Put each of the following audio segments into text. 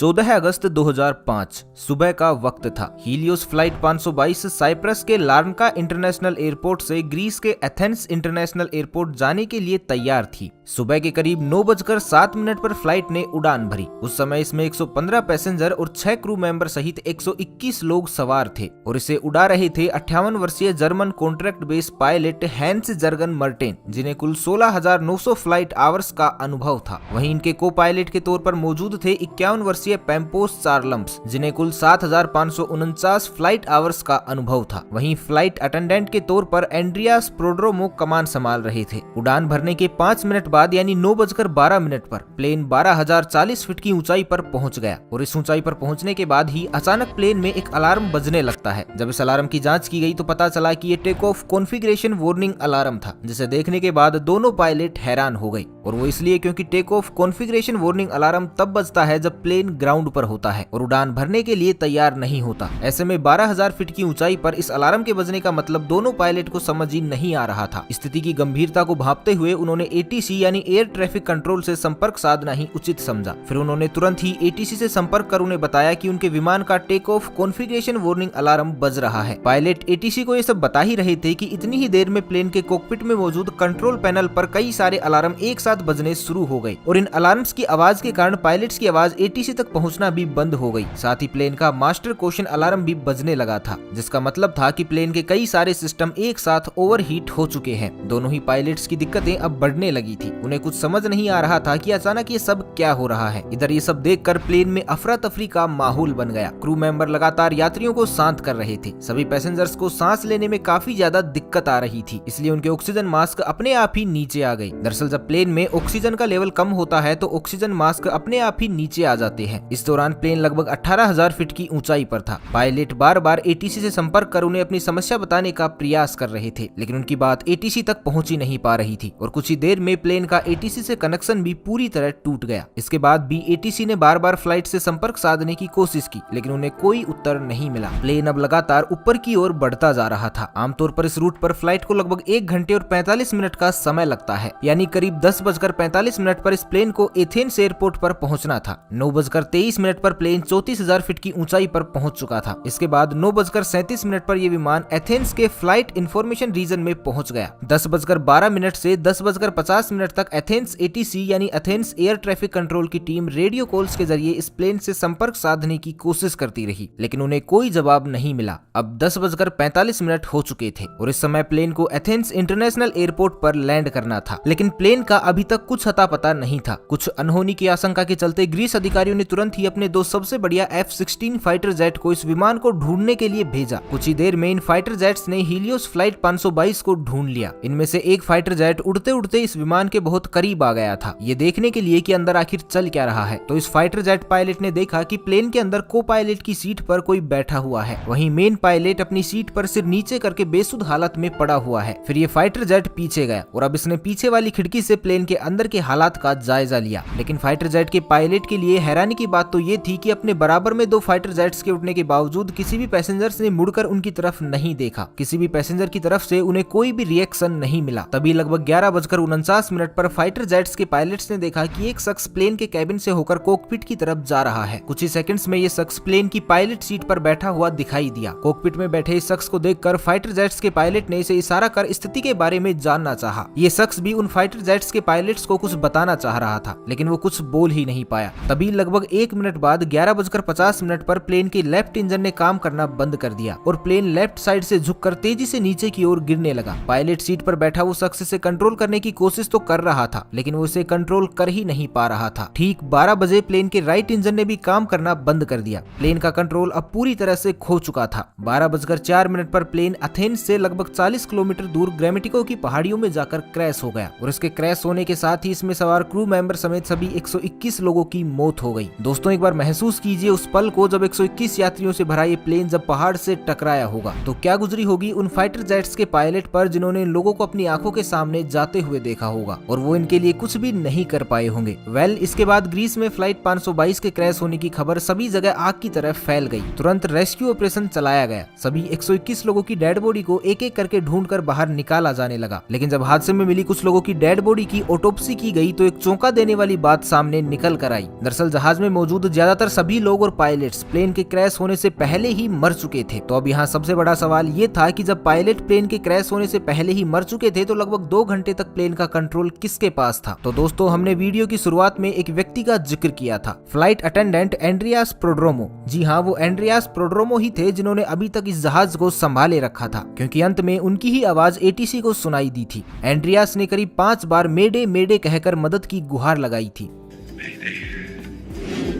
14 अगस्त 2005 सुबह का वक्त था। हीलियोस फ्लाइट 522 साइप्रस के लार्नका इंटरनेशनल एयरपोर्ट से ग्रीस के एथेंस इंटरनेशनल एयरपोर्ट जाने के लिए तैयार थी। सुबह के करीब 9:07 पर फ्लाइट ने उड़ान भरी। उस समय इसमें 115 पैसेंजर और 6 क्रू मेंबर सहित 121 लोग सवार थे और इसे उड़ा रहे थे 58 वर्षीय German contract base pilot Hans Jurgen Merten, जिन्हें कुल 16,900 फ्लाइट आवर्स का अनुभव था। वहीं इनके को पायलट के तौर पर मौजूद थे 51 वर्षीय पैम्पोस चार्लम्स, जिन्हें कुल 7,549 फ्लाइट आवर्स का अनुभव था। वहीं फ्लाइट अटेंडेंट के तौर पर एंड्रियास प्रोड्रोमो कमान संभाल रहे थे। उड़ान भरने के 5 मिनट बाद यानी 9:12 पर प्लेन 12,040 फीट की ऊंचाई पर पहुंच गया और इस ऊंचाई पर पहुंचने के बाद ही अचानक प्लेन में एक अलार्म बजने लगता है। जब इस अलार्म की जांच की गई तो पता चला कि ये take off configuration warning alarm था, जिसे देखने के बाद दोनों पायलट हैरान हो गए। और वो इसलिए क्योंकि take off configuration warning alarm तब बजता है जब प्लेन ग्राउंड पर होता है और उड़ान भरने के लिए तैयार नहीं होता। ऐसे में 12,000 फीट की ऊंचाई पर इस अलार्म के बजने का मतलब दोनों पायलट को समझ ही नहीं आ रहा था। स्थिति की गंभीरता को भांपते हुए उन्होंने एटीसी यानी एयर ट्रैफिक कंट्रोल से संपर्क साधना ही उचित समझा। फिर उन्होंने तुरंत ही एटीसी से संपर्क कर उन्हें बताया कि उनके विमान का take off configuration warning alarm बज रहा है। पायलट एटीसी को ये सब बता ही रहे थे कि इतनी ही देर में प्लेन के कॉकपिट में मौजूद कंट्रोल पैनल पर कई सारे अलार्म एक साथ बजने शुरू हो गए और इन अलार्म्स की आवाज के कारण पायलट्स की आवाज एटीसी तक पहुंचना भी बंद हो गई। साथ ही प्लेन का मास्टर क्वेश्चन अलार्म भी बजने लगा था, जिसका मतलब था कि प्लेन के कई सारे सिस्टम एक साथ ओवरहीट हो चुके हैं। दोनों ही पायलट्स की दिक्कतें अब बढ़ने लगी थी। उन्हें कुछ समझ नहीं आ रहा था कि अचानक ये सब क्या हो रहा है। इधर ये सब देखकर प्लेन में अफरा तफरी का माहौल बन गया। क्रू मेंबर लगातार यात्रियों को शांत कर रहे थे। सभी पैसेंजर्स को सांस लेने में काफी ज्यादा दिक्कत आ रही थी, इसलिए उनके ऑक्सीजन मास्क अपने आप ही नीचे आ गए। दरअसल जब प्लेन में ऑक्सीजन का लेवल कम होता है तो ऑक्सीजन मास्क अपने आप ही नीचे आ जाते हैं। इस दौरान प्लेन लगभग 18,000 फीट की ऊंचाई पर था। पायलट बार बार एटीसी से संपर्क कर उन्हें अपनी समस्या बताने का प्रयास कर रहे थे, लेकिन उनकी बात एटीसी तक पहुंच ही नहीं पा रही थी और कुछ ही देर में प्लेन का एटीसी से कनेक्शन भी पूरी तरह टूट गया। इसके बाद भी एटीसी ने बार बार फ्लाइट से संपर्क साधने की कोशिश की, लेकिन उन्हें कोई उत्तर नहीं मिला। प्लेन अब लगातार ऊपर की ओर बढ़ता जा रहा था। आमतौर पर इस रूट पर फ्लाइट को लगभग 1 घंटे और 45 मिनट का समय लगता है, यानी करीब 10:45 पर इस प्लेन को एथेंस एयरपोर्ट पर पहुंचना था। 9:23 पर प्लेन 34,000 फीट की ऊंचाई पर पहुंच चुका था। इसके बाद 9:37 पर यह विमान एथेंस के फ्लाइट इंफॉर्मेशन रीजन में पहुंच गया। 10:12 से 10:50 तक एथेंस एटीसी यानी एथेंस एयर ट्रैफिक कंट्रोल की टीम रेडियो कॉल्स के जरिए इस प्लेन से संपर्क साधने की कोशिश करती रही, लेकिन उन्हें कोई जवाब नहीं मिला। अब 10:45 हो चुके थे और इस समय प्लेन को एथेंस इंटरनेशनल एयरपोर्ट पर लैंड करना था, लेकिन प्लेन का अभी तक कुछ अता पता नहीं था। कुछ अनहोनी की आशंका के चलते ग्रीस अधिकारियों ने तुरंत ही अपने 2 सबसे बढ़िया F-16 फाइटर जेट को इस विमान को ढूंढने के लिए भेजा। कुछ ही देर में इन फाइटर जेट्स ने हीलियोस फ्लाइट 522 को ढूंढ लिया। इनमें से एक फाइटर जेट उड़ते उड़ते इस विमान के बहुत करीब आ गया था, ये देखने के लिए कि अंदर आखिर चल क्या रहा है। तो इस फाइटर जेट पायलट ने देखा कि प्लेन के अंदर को पायलट की सीट पर कोई बैठा हुआ है। वहीं मेन पायलट अपनी सीट पर सिर नीचे करके बेसुध हालत में पड़ा हुआ है। फिर ये फाइटर जेट पीछे गया और अब इसने पीछे वाली खिड़की से प्लेन के अंदर के हालात का जायजा लिया। लेकिन फाइटर जेट के पायलट के लिए हैरानी की बात तो ये थी कि अपने बराबर में 2 फाइटर जेट्स के उठने के बावजूद किसी भी पैसेंजर्स ने मुड़कर उनकी तरफ नहीं देखा। किसी भी पैसेंजर की तरफ से उन्हें कोई भी रिएक्शन नहीं मिला। तभी लगभग 11:49 पर फाइटर जेट्स के पायलट्स ने देखा कि एक शख्स प्लेन के कैबिन से होकर कॉकपिट की तरफ जा रहा है। कुछ ही सेकंड्स में ये शख्स प्लेन की पायलट सीट पर बैठा हुआ दिखाई दिया। कॉकपिट में बैठे इस शख्स को देखकर फाइटर जेट्स के पायलट ने इसे इशारा कर स्थिति के बारे में जानना चाहा। ये शख्स भी उन फाइटर जेट्स के पायलट्स को कुछ बताना चाह रहा था, लेकिन वो कुछ बोल ही नहीं पाया। तभी लगभग 1 मिनट बाद 11:50 पर प्लेन के लेफ्ट इंजन ने काम करना बंद कर दिया और प्लेन लेफ्ट साइड से झुककर तेजी से नीचे की ओर गिरने लगा। पायलट सीट पर बैठा वो शख्स इसे कंट्रोल करने की कोशिश तो कर रहा था, लेकिन वो इसे कंट्रोल कर ही नहीं पा रहा था। ठीक 12 बजे प्लेन के राइट इंजन ने भी काम करना बंद कर दिया। प्लेन का कंट्रोल अब पूरी तरह से खो चुका था। 12:04 पर प्लेन एथेंस से लगभग 40 किलोमीटर दूर ग्रामेटिको की पहाड़ियों में जाकर क्रैश हो गया और इसके क्रैश होने के साथ ही इसमें सवार क्रू मेंबर समेत सभी 121 लोगों की मौत हो गई। दोस्तों एक बार महसूस कीजिए उस पल को जब 121 यात्रियों से भरा ये प्लेन जब पहाड़ से टकराया होगा तो क्या गुजरी होगी उन फाइटर जेट्स के पायलट पर, जिन्होंने इन लोगों को अपनी आंखों के सामने जाते हुए देखा होगा और वो इनके लिए कुछ भी नहीं कर पाए होंगे। इसके बाद ग्रीस में फ्लाइट 522 के क्रैश होने की खबर सभी जगह आग की तरह फैल गई। तुरंत रेस्क्यू ऑपरेशन चलाया गया। सभी 121 लोगों की डेड बॉडी को एक एक करके ढूंढकर बाहर निकाला जाने लगा। लेकिन जब हादसे में मिली कुछ लोगों की डेड बॉडी की ऑटोप्सी की गई तो एक चौंका देने वाली बात सामने निकल कर आई। दरअसल जहाज में मौजूद ज्यादातर सभी लोग और पायलट्स प्लेन के क्रैश होने से पहले ही मर चुके थे। तो अब यहाँ सबसे बड़ा सवाल ये था कि जब पायलट प्लेन के क्रैश होने से पहले ही मर चुके थे तो लगभग 2 घंटे तक प्लेन का कंट्रोल किसके पास था। तो दोस्तों, हमने वीडियो की शुरुआत में एक व्यक्ति का जिक्र किया था, फ्लाइट अटेंडेंट एंड्रियास प्रोड्रोमो। जी हाँ, वो एंड्रियास प्रोड्रोमो ही थे जिन्होंने अभी तक इस जहाज को संभाले रखा था, क्योंकि अंत में उनकी ही आवाज एटीसी को सुनाई दी थी। एंड्रियास ने करीब 5 बार मेडे मेडे कहकर मदद की गुहार लगाई थी।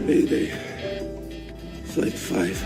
Mayday. Flight 5.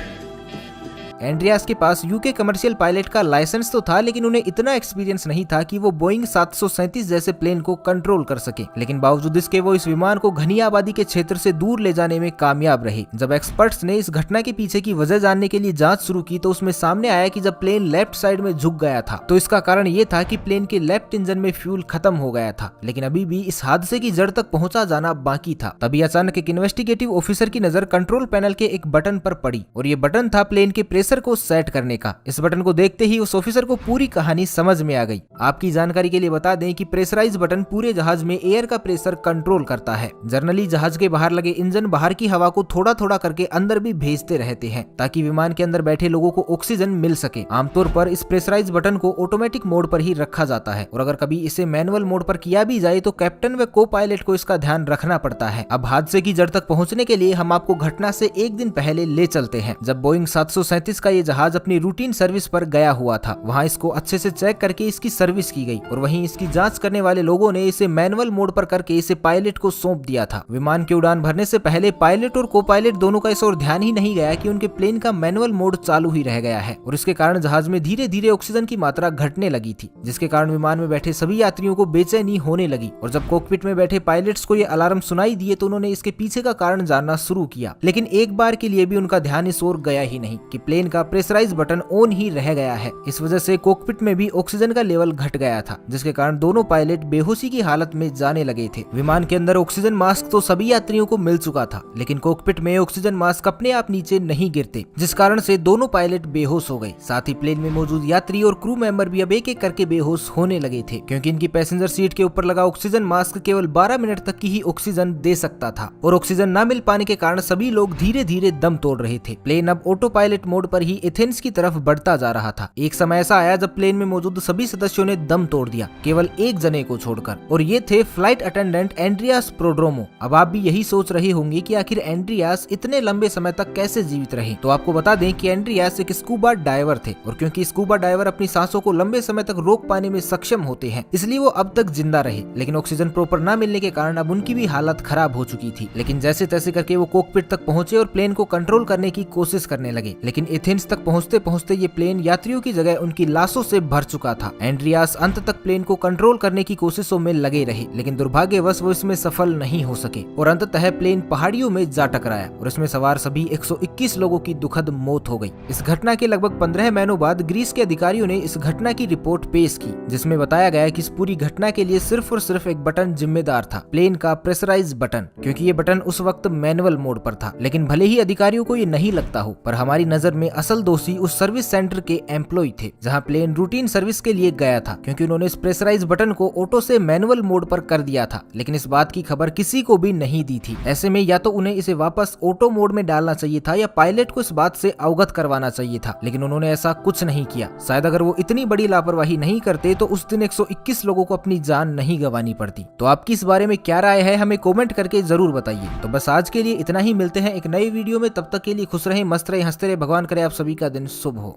एंड्रियास के पास यूके कमर्शियल पायलट का लाइसेंस तो था, लेकिन उन्हें इतना एक्सपीरियंस नहीं था कि वो बोइंग 737 जैसे प्लेन को कंट्रोल कर सके। लेकिन बावजूद इसके वो इस विमान को घनी आबादी के क्षेत्र से दूर ले जाने में कामयाब रहे। जब एक्सपर्ट्स ने इस घटना के पीछे की वजह जानने के लिए जांच शुरू की तो उसमें सामने आया कि जब प्लेन लेफ्ट साइड में झुक गया था तो इसका कारण ये था कि प्लेन के लेफ्ट इंजन में फ्यूल खत्म हो गया था। लेकिन अभी भी इस हादसे की जड़ तक पहुंचा जाना बाकी था। तभी अचानक एक इन्वेस्टिगेटिव ऑफिसर की नजर कंट्रोल पैनल के एक बटन पर पड़ी और ये बटन था प्लेन के प्रेशर को सेट करने का। इस बटन को देखते ही उस ऑफिसर को पूरी कहानी समझ में आ गई। आपकी जानकारी के लिए बता दें कि प्रेशराइज बटन पूरे जहाज में एयर का प्रेशर कंट्रोल करता है। जनरली जहाज के बाहर लगे इंजन बाहर की हवा को थोड़ा थोड़ा करके अंदर भी भेजते रहते हैं ताकि विमान के अंदर बैठे लोगों को ऑक्सीजन मिल सके। आमतौर पर इस प्रेशराइज बटन को ऑटोमेटिक मोड पर ही रखा जाता है और अगर कभी इसे मैनुअल मोड पर किया भी जाए तो कैप्टन व को पायलट को इसका ध्यान रखना पड़ता है। अब हादसे की जड़ तक पहुंचने के लिए हम आपको घटना से एक दिन पहले ले चलते हैं, जब बोइंग 737 का ये जहाज अपनी रूटीन सर्विस पर गया हुआ था। वहां इसको अच्छे से चेक करके इसकी सर्विस की गई और वहीं इसकी जांच करने वाले लोगों ने इसे मैनुअल मोड पर करके इसे पायलट को सौंप दिया था। विमान की उड़ान भरने से पहले पायलट और को पायलट दोनों का इस ओर ध्यान ही नहीं गया कि उनके प्लेन का मैनुअल मोड चालू ही रह गया है और इसके कारण जहाज में धीरे धीरे ऑक्सीजन की मात्रा घटने लगी थी, जिसके कारण विमान में बैठे सभी यात्रियों को बेचैनी होने लगी। और जब कॉकपिट में बैठे पायलट्स को ये अलार्म सुनाई दिए तो उन्होंने इसके पीछे का कारण जानना शुरू किया। लेकिन एक बार के लिए भी उनका ध्यान इस ओर गया ही नहीं कि प्लेन का प्रेशराइज बटन ऑन ही रह गया है। इस वजह से कॉकपिट में भी ऑक्सीजन का लेवल घट गया था, जिसके कारण दोनों पायलट बेहोशी की हालत में जाने लगे थे। विमान के अंदर ऑक्सीजन मास्क तो सभी यात्रियों को मिल चुका था, लेकिन कॉकपिट में ऑक्सीजन मास्क अपने आप नीचे नहीं गिरते, जिस कारण से दोनों पायलट बेहोश हो गए। साथ ही प्लेन में मौजूद यात्री और क्रू मेंबर भी अब एक एक करके बेहोश होने लगे थे, क्योंकि इनकी पैसेंजर सीट के ऊपर लगा ऑक्सीजन मास्क केवल 12 मिनट तक की ही ऑक्सीजन दे सकता था और ऑक्सीजन न मिल पाने के कारण सभी लोग धीरे धीरे दम तोड़ रहे थे। प्लेन अब ऑटो पायलट मोड पर ही एथेंस की तरफ बढ़ता जा रहा था। एक समय ऐसा आया जब प्लेन में मौजूद सभी सदस्यों ने दम तोड़ दिया, केवल एक जने को छोड़कर, और ये थे फ्लाइट अटेंडेंट एंड्रियास प्रोड्रोमो। अब आप भी यही सोच रहे होंगे कि आखिर एंड्रियास इतने लंबे समय तक कैसे जीवित रहे। तो आपको बता दें कि एंड्रियास एक स्कूबा डाइवर थे और क्योंकि स्कूबा डाइवर अपनी सांसों को लंबे समय तक रोक पाने में सक्षम होते हैं, इसलिए वो अब तक जिंदा रहे। लेकिन ऑक्सीजन प्रॉपर न मिलने के कारण अब उनकी भी हालत खराब हो चुकी थी। लेकिन जैसे तैसे करके वो कॉकपिट तक पहुंचे और प्लेन को कंट्रोल करने की कोशिश करने लगे। लेकिन एथेंस तक पहुंचते पहुंचते ये प्लेन यात्रियों की जगह उनकी लाशों से भर चुका था। एंड्रियास अंत तक प्लेन को कंट्रोल करने की कोशिशों में लगे रहे, लेकिन दुर्भाग्यवश वो इसमें सफल नहीं हो सके और अंततः प्लेन पहाड़ियों में जा टकराया और इसमें सवार सभी 121 लोगों की दुखद मौत हो गई। इस घटना के लगभग 15 महीनों बाद ग्रीस के अधिकारियों ने इस घटना की रिपोर्ट पेश की, जिसमें बताया गया कि इस पूरी घटना के लिए सिर्फ और सिर्फ एक बटन जिम्मेदार था, प्लेन का प्रेशराइज बटन, क्योंकि ये बटन उस वक्त मैनुअल मोड पर था। लेकिन भले ही अधिकारियों को ये नहीं लगता हो, पर हमारी नजर में असल दोषी उस सर्विस सेंटर के एम्प्लॉय थे जहां प्लेन रूटीन सर्विस के लिए गया था, क्योंकि उन्होंने इस प्रेशराइज बटन को ऑटो से मैनुअल मोड पर कर दिया था। लेकिन इस बात की खबर किसी को भी नहीं दी थी। ऐसे में या तो उन्हें इसे वापस ऑटो मोड में डालना चाहिए था या पायलट को इस बात से अवगत करवाना चाहिए था, लेकिन उन्होंने ऐसा कुछ नहीं किया। शायद अगर वो इतनी बड़ी लापरवाही नहीं करते तो उस दिन 121 लोगों को अपनी जान नहीं गंवानी पड़ती। तो आपकी इस बारे में क्या राय है, हमें कमेंट करके जरूर बताइए। तो बस आज के लिए इतना ही, मिलते हैं एक नई वीडियो में। तब तक के लिए खुश रहें, मस्त रहें, हंसते रहें। भगवान करे आप सभी का दिन शुभ हो।